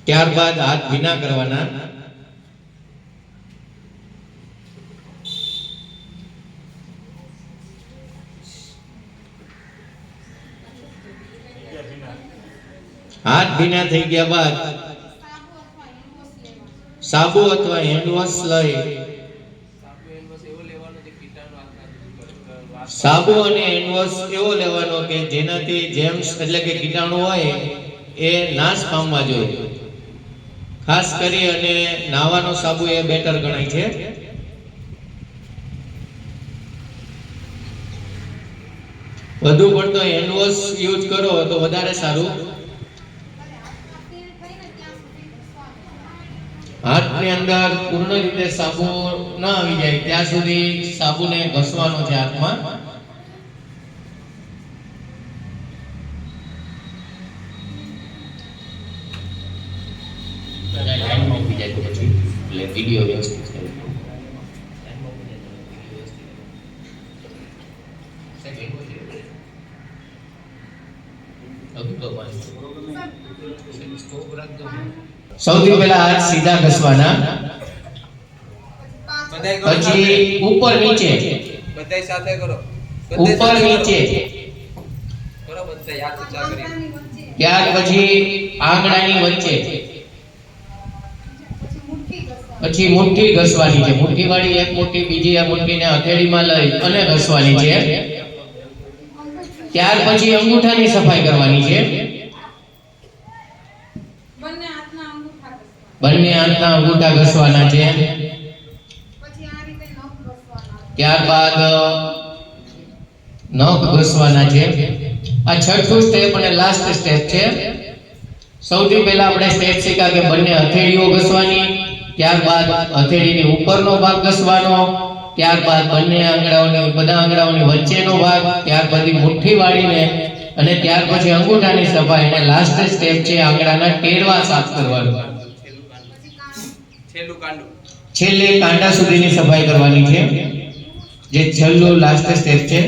ત્યારબાદ હાથ ભીના કરવાના, હાથ ભીના થઈ ગયા બાદ સાબુ અથવા હેન્ડવોશ લઈ, સાબુ અને હેન્ડવોશ એવો લેવાનો કે જેનાથી જેમ્સ એટલે કે કીટાણુ હોય એ નાશ પામવા જોઈએ. ખાસ કરી અને નાવાનો સાબુ એ બેટર ગણાય છે. વધુ પડતો હેન્ડવોશ યુઝ કરો તો વધારે સારું. હાથની અંદર પૂર્ણ રીતે સાબુ ન આવી જાય ત્યાં સુધી સાબુને ઘસવાનો છે હાથમાં. વિડિયો વ્યવસ્થિત સૌથી પહેલા હાથ સીધા ઘસવાના, પછી ઉપર નીચે, બધાય સાથે કરો, ઉપર નીચે, કરો બધાય હાથ ઊંચા કરી. ત્યાર પછી આંગળાની વચ્ચે, પછી મુઠ્ઠી ઘસવાની છે. મુઠ્ઠી વાળી એક મુઠ્ઠી બીજી આ મુઠ્ઠીને હથેળીમાં લઈ અને ઘસવાની છે. ત્યાર પછી અંગૂઠાની સફાઈ કરવાની છે. બંને હાથના અંગૂઠા ઘસવાના છે. ત્યારબાદ નખ ઘસવાના છે. આ છઠ્ઠું સ્ટેપ અને લાસ્ટ સ્ટેપ છે. સૌથી પહેલા આપણે સ્ટેપ શીખ્યા કે બંને હથેળીઓ ઘસવાની, ત્યારબાદ હથેળીની ઉપરનો ભાગ ઘસવાનો, ત્યારબાદ બંને આંગળાઓની બધા આંગળાઓની વચ્ચેનો ભાગ, ત્યારબાદ મુઠ્ઠી વાળીને અને ત્યાર પછી અંગૂઠાની સફાઈ અને લાસ્ટ સ્ટેપ છે આંગળાના ટેરવા સાફ કરવાનું. છેલ્લે કાંડા સુધીની સફાઈ કરવાની છે, જે છેલ્લો લાસ્ટ સ્ટેપ છે.